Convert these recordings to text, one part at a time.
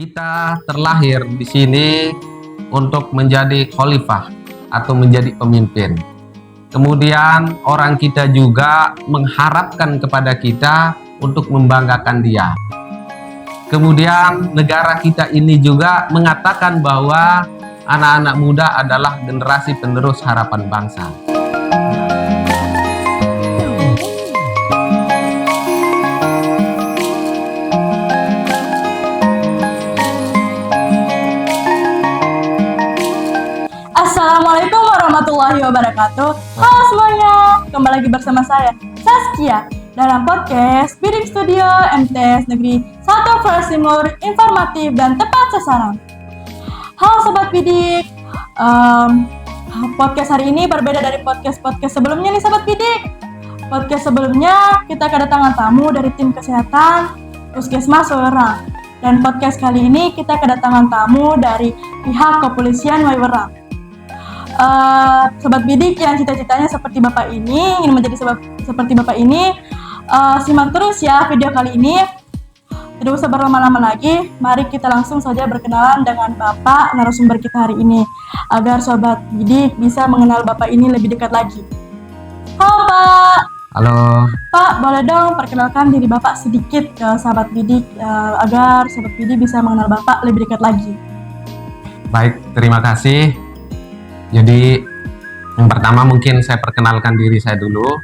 Kita terlahir di sini untuk menjadi khalifah atau menjadi pemimpin. Kemudian orang kita juga mengharapkan kepada kita untuk membanggakan dia. Kemudian negara kita ini juga mengatakan bahwa anak-anak muda adalah generasi penerus harapan bangsa. Assalamualaikum warahmatullahi wabarakatuh. Halo semuanya, kembali lagi bersama saya Saskia dalam podcast Bidik Studio MTS Negeri 1 Flores Timur, informatif dan tepat sasaran. Halo Sobat Bidik, podcast hari ini berbeda dari podcast sebelumnya nih Sobat Bidik. Podcast sebelumnya kita kedatangan tamu dari tim kesehatan Puskesmas Wewerang. Dan podcast kali ini kita kedatangan tamu dari pihak kepolisian Wewerang. Sobat Bidik yang cita-citanya seperti Bapak ini, ingin menjadi seperti Bapak ini, simak terus ya video kali ini. Tidak usah berlama-lama lagi, mari kita langsung saja berkenalan dengan Bapak narasumber kita hari ini, agar Sobat Bidik bisa mengenal Bapak ini lebih dekat lagi. Halo Pak. Halo. Pak, boleh dong perkenalkan diri Bapak sedikit ke Sobat Bidik, agar Sobat Bidik bisa mengenal Bapak lebih dekat lagi. Baik, terima kasih. Jadi yang pertama mungkin saya perkenalkan diri saya dulu.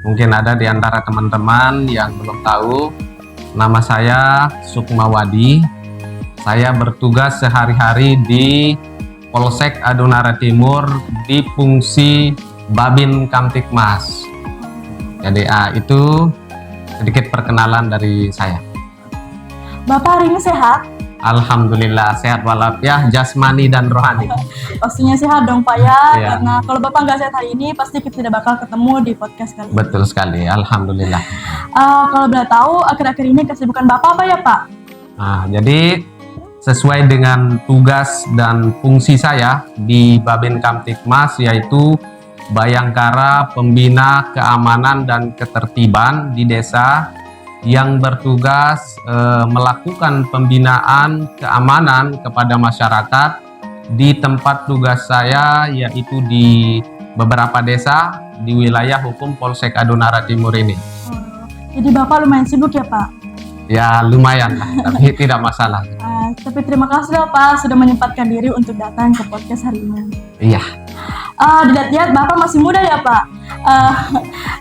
Mungkin ada di antara teman-teman yang belum tahu, nama saya Sukmawadi. Saya bertugas sehari-hari di Polsek Adonara Timur di fungsi Babin Kamtibmas. Jadi itu sedikit perkenalan dari saya. Bapak hari ini sehat? Alhamdulillah sehat walafiat jasmani dan rohani. Pastinya sehat dong Pak ya, Iya. karena kalau Bapak nggak sehat hari ini pasti kita tidak bakal ketemu di podcast kali ini. Betul sekali, alhamdulillah. Kalau boleh tahu akhir-akhir ini kesibukan Bapak apa ya Pak? Nah, jadi sesuai dengan tugas dan fungsi saya di Babin Kamtibmas, yaitu Bayangkara Pembina Keamanan dan Ketertiban di desa, yang bertugas melakukan pembinaan keamanan kepada masyarakat di tempat tugas saya, yaitu di beberapa desa di wilayah hukum Polsek Adonara Timur ini. Jadi Bapak lumayan sibuk ya Pak? Ya lumayan lah, tapi tidak masalah. Tapi terima kasih ya Pak sudah menyempatkan diri untuk datang ke podcast hari ini. Iya. Dilihat-lihat Bapak masih muda ya Pak.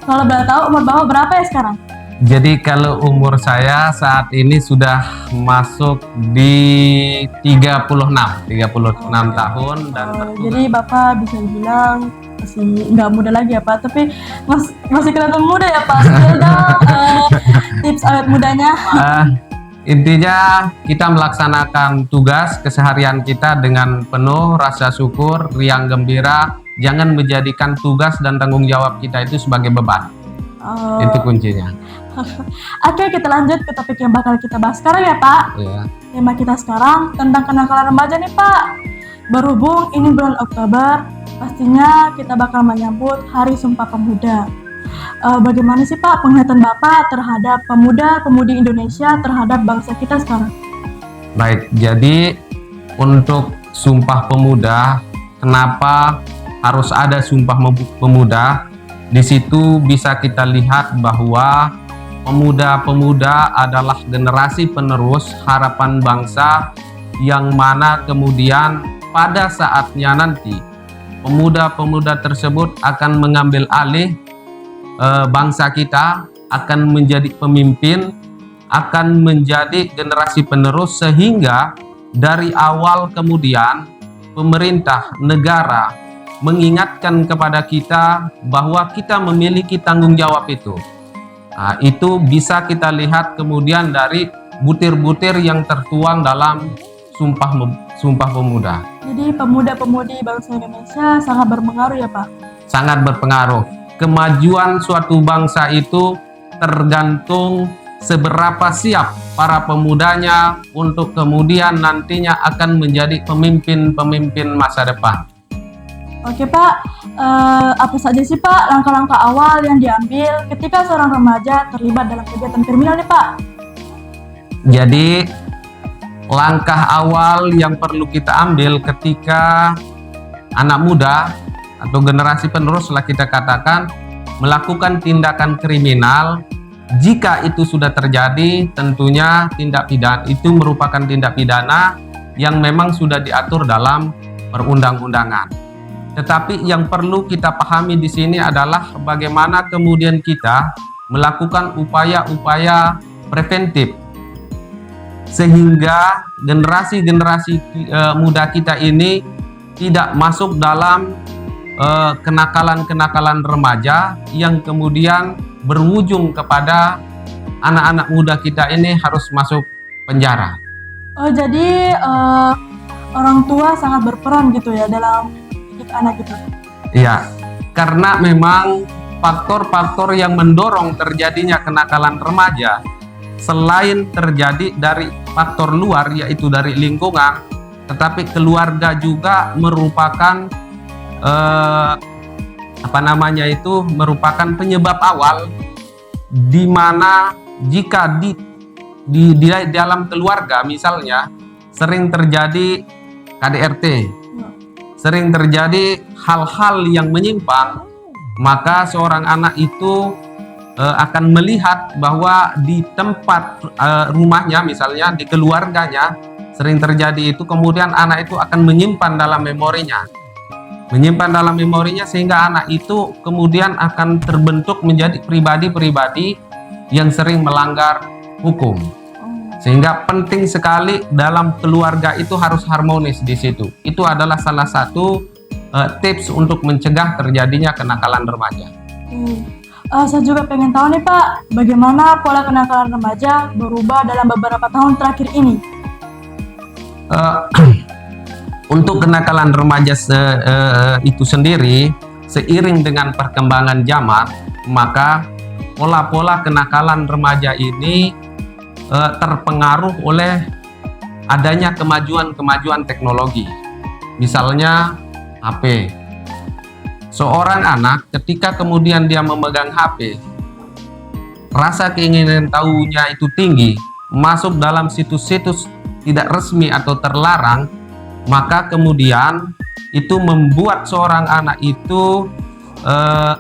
Kalau boleh tahu umur Bapak berapa ya sekarang? Jadi kalau umur saya saat ini sudah masuk di 36 tahun dan jadi Bapak bisa dibilang masih nggak muda lagi ya Pak, tapi masih kelihatan muda ya Pak. Spill dong tips awet mudanya. Intinya kita melaksanakan tugas keseharian kita dengan penuh rasa syukur, riang gembira. Jangan menjadikan tugas dan tanggung jawab kita itu sebagai beban. Itu kuncinya. Oke, kita lanjut ke topik yang bakal kita bahas sekarang ya Pak. Ya. Tema kita sekarang tentang kenakalan remaja nih Pak. Berhubung ini bulan Oktober, pastinya kita bakal menyambut Hari Sumpah Pemuda. Bagaimana sih Pak penglihatan Bapak terhadap pemuda-pemudi Indonesia terhadap bangsa kita sekarang? Baik, jadi untuk Sumpah Pemuda, kenapa harus ada Sumpah Pemuda? Di situ bisa kita lihat bahwa pemuda-pemuda adalah generasi penerus harapan bangsa, yang mana kemudian pada saatnya nanti pemuda-pemuda tersebut akan mengambil alih bangsa kita, akan menjadi pemimpin, akan menjadi generasi penerus, sehingga dari awal kemudian pemerintah negara mengingatkan kepada kita bahwa kita memiliki tanggung jawab itu. Nah, itu bisa kita lihat kemudian dari butir-butir yang tertuang dalam Sumpah Pemuda. Jadi pemuda-pemudi bangsa Indonesia sangat berpengaruh ya Pak? Sangat berpengaruh. Kemajuan suatu bangsa itu tergantung seberapa siap para pemudanya untuk kemudian nantinya akan menjadi pemimpin-pemimpin masa depan. Oke Pak, apa saja sih Pak langkah-langkah awal yang diambil ketika seorang remaja terlibat dalam kegiatan kriminal nih Pak? Jadi langkah awal yang perlu kita ambil ketika anak muda atau generasi penerus lah kita katakan melakukan tindakan kriminal. Jika itu sudah terjadi, tentunya tindak pidana itu merupakan tindak pidana yang memang sudah diatur dalam perundang-undangan. Tetapi yang perlu kita pahami di sini adalah bagaimana kemudian kita melakukan upaya-upaya preventif sehingga generasi-generasi muda kita ini tidak masuk dalam kenakalan-kenakalan remaja yang kemudian berujung kepada anak-anak muda kita ini harus masuk penjara. Oh, jadi orang tua sangat berperan gitu ya dalam mendidik anak gitu. Iya, karena memang faktor-faktor yang mendorong terjadinya kenakalan remaja selain terjadi dari faktor luar yaitu dari lingkungan, tetapi keluarga juga merupakan merupakan penyebab awal di mana jika di dalam keluarga misalnya sering terjadi KDRT, sering terjadi hal-hal yang menyimpang, maka seorang anak itu akan melihat bahwa di tempat rumahnya misalnya di keluarganya sering terjadi itu, kemudian anak itu akan menyimpan dalam memorinya sehingga anak itu kemudian akan terbentuk menjadi pribadi-pribadi yang sering melanggar hukum. Sehingga penting sekali dalam keluarga itu harus harmonis di situ. Itu adalah salah satu tips untuk mencegah terjadinya kenakalan remaja. Saya juga pengen tahu nih Pak, bagaimana pola kenakalan remaja berubah dalam beberapa tahun terakhir ini? Untuk kenakalan remaja itu sendiri, seiring dengan perkembangan zaman, maka pola-pola kenakalan remaja ini terpengaruh oleh adanya kemajuan teknologi. Misalnya HP. Seorang anak ketika kemudian dia memegang HP, rasa keinginan tahunya itu tinggi, masuk dalam situs-situs tidak resmi atau terlarang, maka kemudian itu membuat seorang anak itu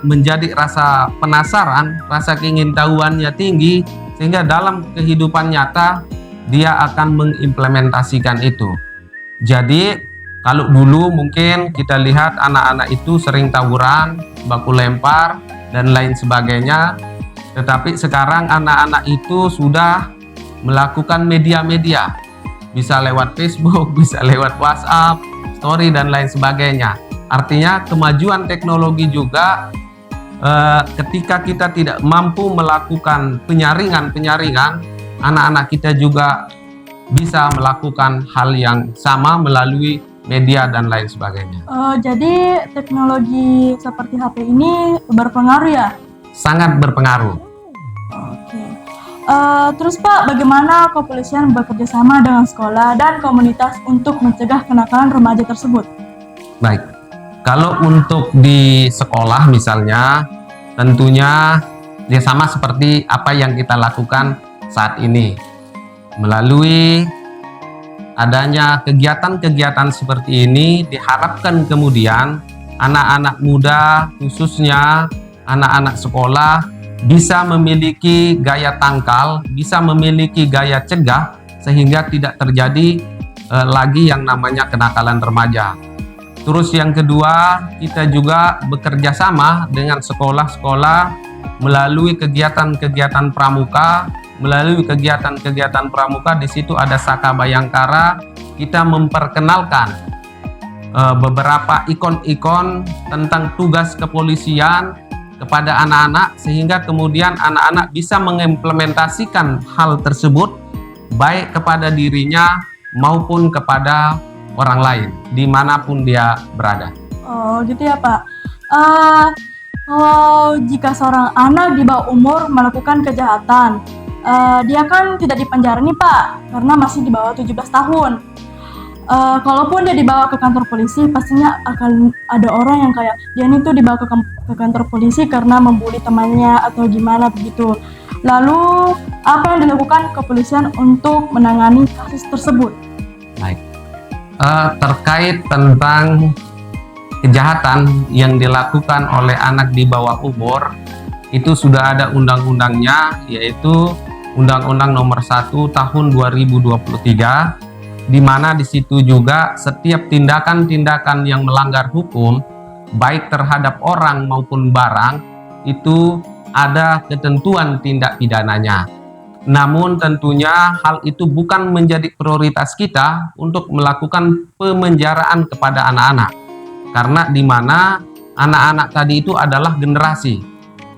menjadi rasa penasaran, rasa keingintahuannya tinggi, sehingga dalam kehidupan nyata dia akan mengimplementasikan itu. Jadi kalau dulu mungkin kita lihat anak-anak itu sering tawuran, baku lempar, dan lain sebagainya. Tetapi sekarang anak-anak itu sudah melakukan media-media. Bisa lewat Facebook, bisa lewat WhatsApp, story, dan lain sebagainya. Artinya kemajuan teknologi juga ketika kita tidak mampu melakukan penyaringan, anak-anak kita juga bisa melakukan hal yang sama melalui media dan lain sebagainya. Jadi teknologi seperti HP ini berpengaruh ya? Sangat berpengaruh. Oke. Terus Pak, bagaimana kepolisian bekerja sama dengan sekolah dan komunitas untuk mencegah kenakalan remaja tersebut? Baik, kalau untuk di sekolah misalnya, tentunya ya sama seperti apa yang kita lakukan saat ini. Melalui adanya kegiatan-kegiatan seperti ini diharapkan kemudian anak-anak muda, khususnya anak-anak sekolah, bisa memiliki gaya tangkal, bisa memiliki gaya cegah sehingga tidak terjadi lagi yang namanya kenakalan remaja. Terus yang kedua, kita juga bekerja sama dengan sekolah-sekolah melalui kegiatan-kegiatan pramuka. Melalui kegiatan-kegiatan pramuka, di situ ada Saka Bayangkara, kita memperkenalkan beberapa ikon-ikon tentang tugas kepolisian kepada anak-anak, sehingga kemudian anak-anak bisa mengimplementasikan hal tersebut baik kepada dirinya maupun kepada orang lain dimanapun dia berada. Oh gitu ya Pak. Kalau jika seorang anak di bawah umur melakukan kejahatan, dia kan tidak dipenjara nih Pak, karena masih di bawah 17 tahun. Kalaupun dia dibawa ke kantor polisi, pastinya akan ada orang yang kayak dia ini tuh dibawa ke kantor polisi karena membuli temannya atau gimana begitu. Lalu, apa yang dilakukan kepolisian untuk menangani kasus tersebut? Baik. Terkait tentang kejahatan yang dilakukan oleh anak di bawah umur, itu sudah ada undang-undangnya, yaitu Undang-Undang Nomor 1 Tahun 2023, di mana di situ juga setiap tindakan-tindakan yang melanggar hukum, baik terhadap orang maupun barang, itu ada ketentuan tindak pidananya. Namun tentunya hal itu bukan menjadi prioritas kita untuk melakukan pemenjaraan kepada anak-anak, karena di mana anak-anak tadi itu adalah generasi,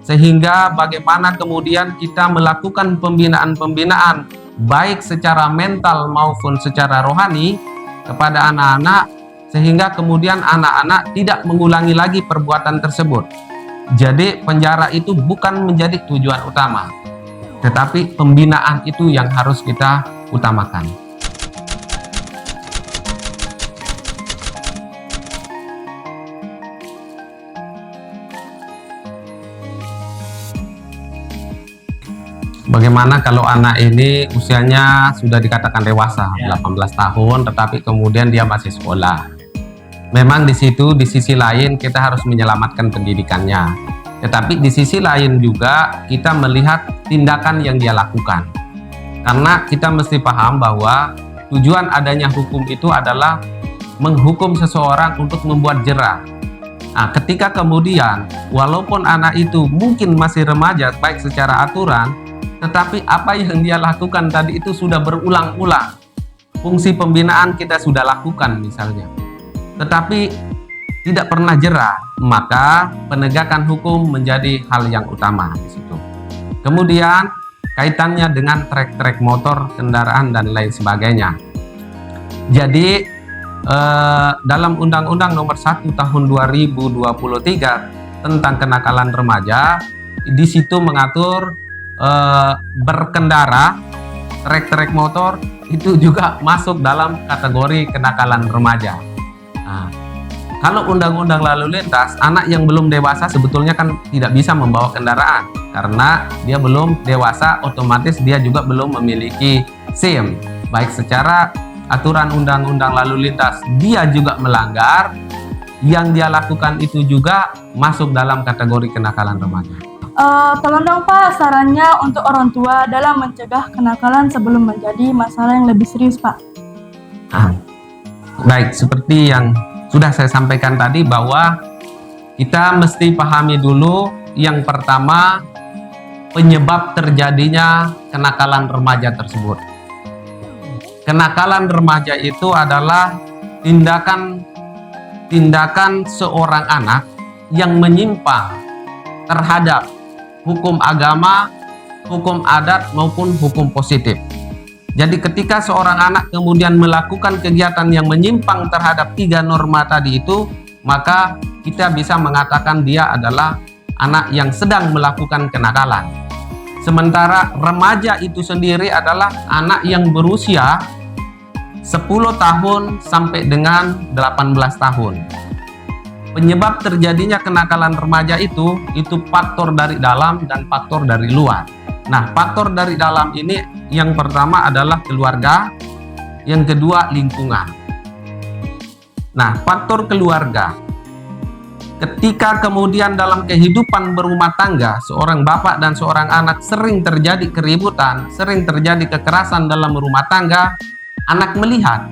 sehingga bagaimana kemudian kita melakukan pembinaan-pembinaan baik secara mental maupun secara rohani kepada anak-anak, sehingga kemudian anak-anak tidak mengulangi lagi perbuatan tersebut. Jadi penjara itu bukan menjadi tujuan utama, tetapi pembinaan itu yang harus kita utamakan. Bagaimana kalau anak ini usianya sudah dikatakan dewasa, 18 tahun, tetapi kemudian dia masih sekolah. Memang di situ, di sisi lain kita harus menyelamatkan pendidikannya. Tetapi di sisi lain juga kita melihat tindakan yang dia lakukan. Karena kita mesti paham bahwa tujuan adanya hukum itu adalah menghukum seseorang untuk membuat jera. Nah, ketika kemudian walaupun anak itu mungkin masih remaja baik secara aturan, tetapi apa yang dia lakukan tadi itu sudah berulang-ulang. Fungsi pembinaan kita sudah lakukan misalnya, tetapi tidak pernah jera, maka penegakan hukum menjadi hal yang utama di situ. Kemudian kaitannya dengan trek-trek motor, kendaraan dan lain sebagainya. Jadi dalam Undang-Undang Nomor 1 Tahun 2023 tentang kenakalan remaja, di situ mengatur berkendara trek-trek motor itu juga masuk dalam kategori kenakalan remaja. Nah, kalau undang-undang lalu lintas, anak yang belum dewasa sebetulnya kan tidak bisa membawa kendaraan karena dia belum dewasa, otomatis dia juga belum memiliki SIM. Baik secara aturan undang-undang lalu lintas dia juga melanggar, yang dia lakukan itu juga masuk dalam kategori kenakalan remaja. Tolong dong Pak sarannya untuk orang tua dalam mencegah kenakalan sebelum menjadi masalah yang lebih serius, Pak. Baik, seperti yang sudah saya sampaikan tadi bahwa kita mesti pahami dulu yang pertama penyebab terjadinya kenakalan remaja tersebut. Kenakalan remaja itu adalah tindakan seorang anak yang menyimpang terhadap hukum agama, hukum adat maupun hukum positif. Jadi ketika seorang anak kemudian melakukan kegiatan yang menyimpang terhadap 3 norma tadi itu, maka kita bisa mengatakan dia adalah anak yang sedang melakukan kenakalan. Sementara remaja itu sendiri adalah anak yang berusia 10 tahun sampai dengan 18 tahun. Penyebab terjadinya kenakalan remaja itu faktor dari dalam dan faktor dari luar. Nah, faktor dari dalam ini yang pertama adalah keluarga, yang kedua lingkungan. Nah, faktor keluarga. Ketika kemudian dalam kehidupan berumah tangga, seorang bapak dan seorang anak sering terjadi keributan, sering terjadi kekerasan dalam rumah tangga, anak melihat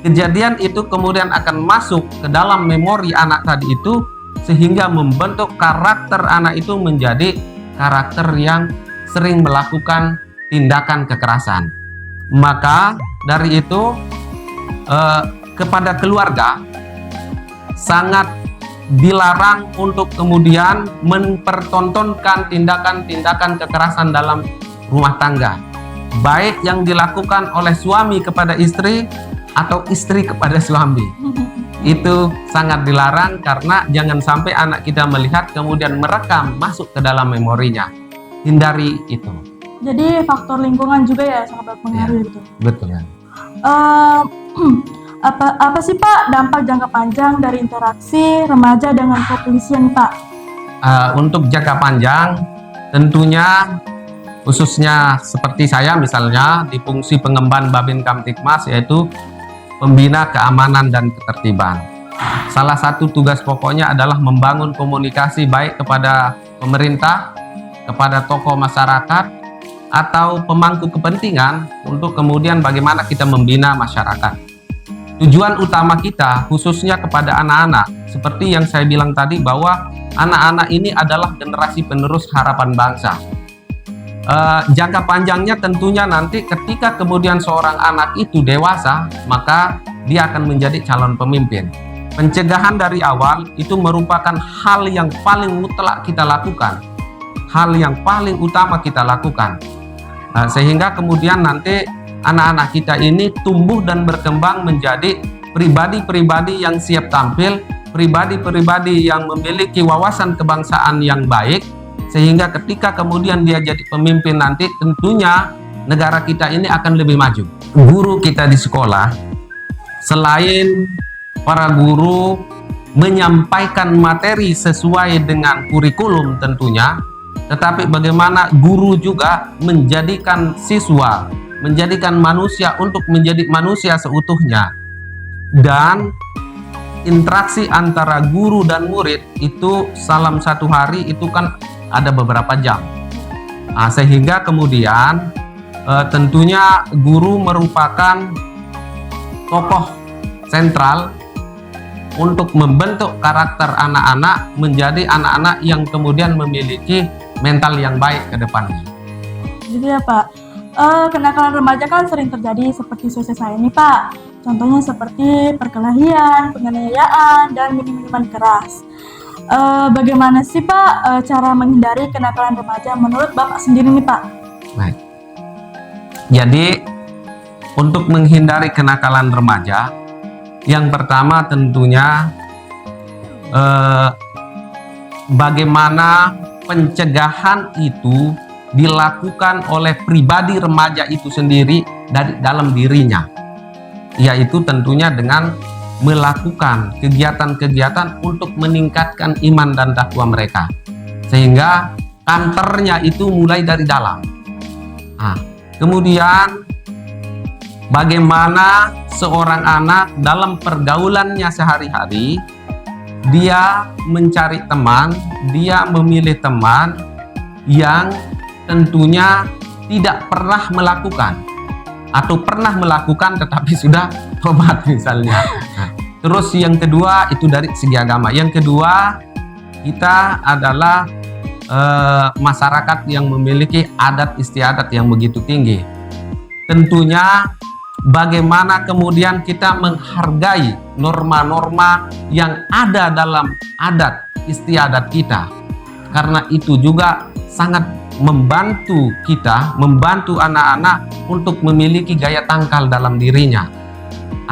kejadian itu kemudian akan masuk ke dalam memori anak tadi itu, sehingga membentuk karakter anak itu menjadi karakter yang sering melakukan tindakan kekerasan. Maka dari itu kepada keluarga sangat dilarang untuk kemudian mempertontonkan tindakan-tindakan kekerasan dalam rumah tangga, baik yang dilakukan oleh suami kepada istri atau istri kepada suami. Itu sangat dilarang, karena jangan sampai anak kita melihat kemudian merekam masuk ke dalam memorinya. Hindari itu. Jadi faktor lingkungan juga ya sangat berpengaruh gitu. Betul. Apa sih Pak dampak jangka panjang dari interaksi remaja dengan kepolisian, Pak? Untuk jangka panjang tentunya khususnya seperti saya misalnya di fungsi pengemban Babin Kamtibmas, yaitu pembina keamanan dan ketertiban. Salah satu tugas pokoknya adalah membangun komunikasi baik kepada pemerintah, kepada tokoh masyarakat, atau pemangku kepentingan untuk kemudian bagaimana kita membina masyarakat. Tujuan utama kita khususnya kepada anak-anak, seperti yang saya bilang tadi bahwa anak-anak ini adalah generasi penerus harapan bangsa. Jangka panjangnya tentunya nanti ketika kemudian seorang anak itu dewasa, maka dia akan menjadi calon pemimpin. Pencegahan dari awal itu merupakan hal yang paling mutlak kita lakukan, hal yang paling utama kita lakukan, sehingga kemudian nanti anak-anak kita ini tumbuh dan berkembang menjadi pribadi-pribadi yang siap tampil, pribadi-pribadi yang memiliki wawasan kebangsaan yang baik, sehingga ketika kemudian dia jadi pemimpin nanti tentunya negara kita ini akan lebih maju. Guru kita di sekolah, selain para guru menyampaikan materi sesuai dengan kurikulum tentunya, tetapi bagaimana guru juga menjadikan siswa, menjadikan manusia untuk menjadi manusia seutuhnya. Dan interaksi antara guru dan murid itu dalam satu hari itu kan ada beberapa jam. Sehingga kemudian tentunya guru merupakan tokoh sentral untuk membentuk karakter anak-anak menjadi anak-anak yang kemudian memiliki mental yang baik ke depannya. Jadi ya Pak, kenakalan remaja kan sering terjadi seperti sosial saya ini Pak. Contohnya seperti perkelahian, penganiayaan, dan minuman keras. Bagaimana sih Pak cara menghindari kenakalan remaja menurut Bapak sendiri nih Pak? Baik. Jadi untuk menghindari kenakalan remaja, yang pertama tentunya bagaimana pencegahan itu dilakukan oleh pribadi remaja itu sendiri dari dalam dirinya, yaitu tentunya dengan melakukan kegiatan-kegiatan untuk meningkatkan iman dan takwa mereka, sehingga kantornya itu mulai dari dalam. Kemudian bagaimana seorang anak dalam pergaulannya sehari-hari, dia mencari teman, dia memilih teman yang tentunya tidak pernah melakukan atau pernah melakukan tetapi sudah tobat misalnya. Terus yang kedua itu dari segi agama. Yang kedua, kita adalah masyarakat yang memiliki adat istiadat yang begitu tinggi. Tentunya bagaimana kemudian kita menghargai norma-norma yang ada dalam adat istiadat kita, karena itu juga sangat membantu kita, membantu anak-anak untuk memiliki gaya tangkal dalam dirinya,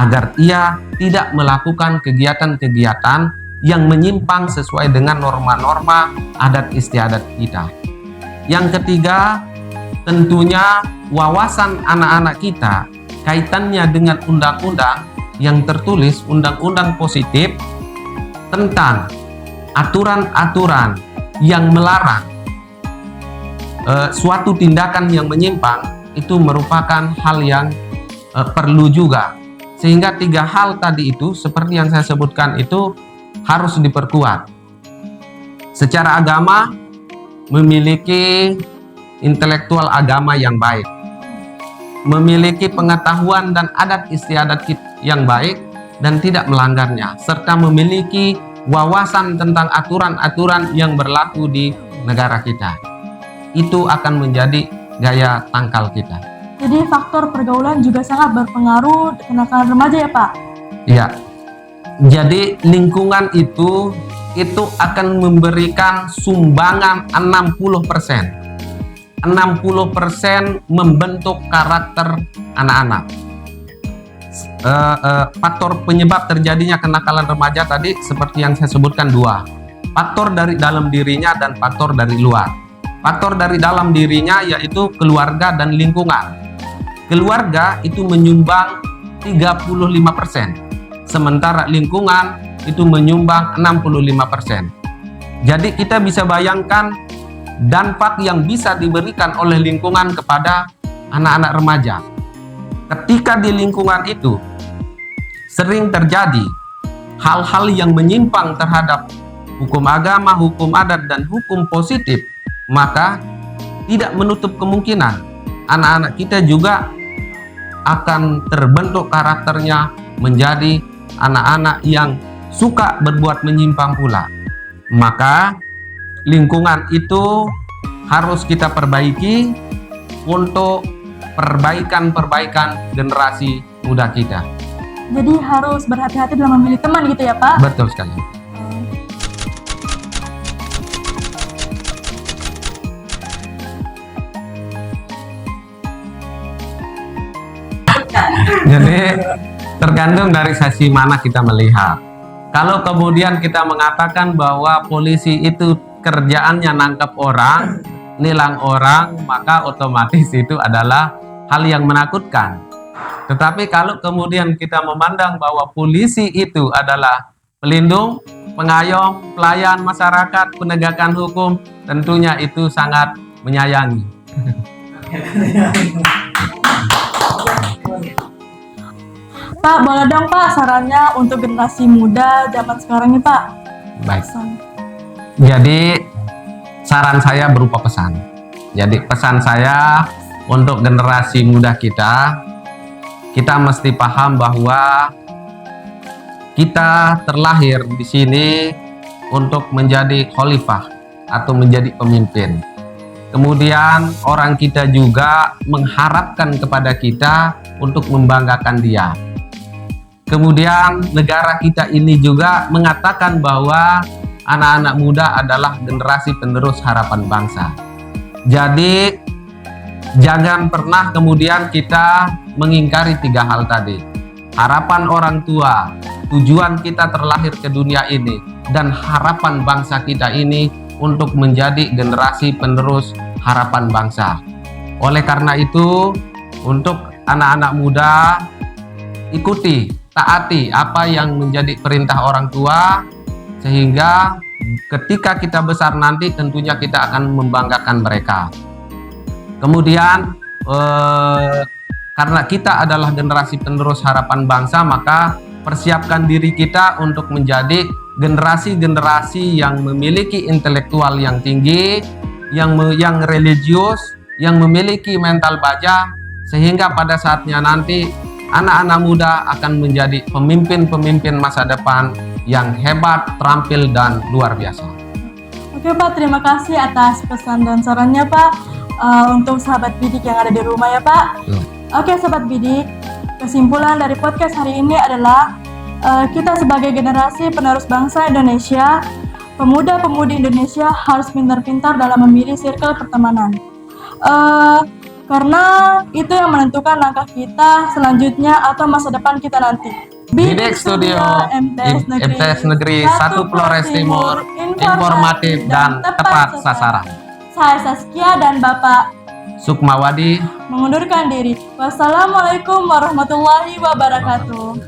agar ia tidak melakukan kegiatan-kegiatan yang menyimpang sesuai dengan norma-norma adat istiadat kita. Yang ketiga, tentunya wawasan anak-anak kita kaitannya dengan undang-undang yang tertulis, undang-undang positif tentang aturan-aturan yang melarang suatu tindakan yang menyimpang, itu merupakan hal yang perlu juga. Sehingga tiga hal tadi itu seperti yang saya sebutkan itu harus diperkuat. Secara agama, memiliki intelektual agama yang baik, memiliki pengetahuan dan adat istiadat yang baik dan tidak melanggarnya, serta memiliki wawasan tentang aturan-aturan yang berlaku di negara kita. Itu akan menjadi gaya tangkal kita. Jadi faktor pergaulan juga sangat berpengaruh kenakalan remaja ya Pak? Iya. Jadi lingkungan itu akan memberikan sumbangan 60%. 60% membentuk karakter anak-anak. Faktor penyebab terjadinya kenakalan remaja tadi seperti yang saya sebutkan dua. Faktor dari dalam dirinya dan faktor dari luar. Faktor dari dalam dirinya yaitu keluarga dan lingkungan. Keluarga itu menyumbang 35%. Sementara lingkungan itu menyumbang 65%. Jadi kita bisa bayangkan dampak yang bisa diberikan oleh lingkungan kepada anak-anak remaja. Ketika di lingkungan itu sering terjadi hal-hal yang menyimpang terhadap hukum agama, hukum adat, dan hukum positif, maka tidak menutup kemungkinan anak-anak kita juga akan terbentuk karakternya menjadi anak-anak yang suka berbuat menyimpang pula. Maka lingkungan itu harus kita perbaiki untuk perbaikan generasi muda kita. Jadi harus berhati-hati dalam memilih teman gitu ya Pak? Betul sekali. Jadi tergantung dari sisi mana kita melihat. Kalau kemudian kita mengatakan bahwa polisi itu kerjaannya nangkap orang, nilang orang, maka otomatis itu adalah hal yang menakutkan. Tetapi kalau kemudian kita memandang bahwa polisi itu adalah pelindung, pengayom, pelayan masyarakat, penegakan hukum, tentunya itu sangat menyayangi. Pak, boleh dong Pak sarannya untuk generasi muda zaman sekarang nih Pak? Baik. Jadi saran saya berupa pesan. Jadi pesan saya untuk generasi muda kita mesti paham bahwa kita terlahir di sini untuk menjadi khalifah atau menjadi pemimpin. Kemudian orang kita juga mengharapkan kepada kita untuk membanggakan dia. Kemudian negara kita ini juga mengatakan bahwa anak-anak muda adalah generasi penerus harapan bangsa. Jadi jangan pernah kemudian kita mengingkari 3 hal tadi. Harapan orang tua, tujuan kita terlahir ke dunia ini, dan harapan bangsa kita ini untuk menjadi generasi penerus harapan bangsa. Oleh karena itu, untuk anak-anak muda, ikuti, taati apa yang menjadi perintah orang tua, sehingga ketika kita besar nanti tentunya kita akan membanggakan mereka. Kemudian karena kita adalah generasi penerus harapan bangsa, maka persiapkan diri kita untuk menjadi generasi-generasi yang memiliki intelektual yang tinggi, yang religius, yang memiliki mental baja, sehingga pada saatnya nanti anak-anak muda akan menjadi pemimpin-pemimpin masa depan yang hebat, terampil, dan luar biasa. Oke Pak, terima kasih atas pesan dan sarannya Pak. Untuk sahabat bidik yang ada di rumah ya Pak. Oke sahabat bidik, kesimpulan dari podcast hari ini adalah kita sebagai generasi penerus bangsa Indonesia, pemuda-pemudi Indonesia harus pintar-pintar dalam memilih circle pertemanan. Karena itu yang menentukan langkah kita selanjutnya atau masa depan kita nanti. Bidik Studio MTS Negeri 1 Flores Timur, informatif dan tepat sasaran. Saya Saskia dan Bapak Sukmawadi mengundurkan diri. Wassalamualaikum warahmatullahi wabarakatuh.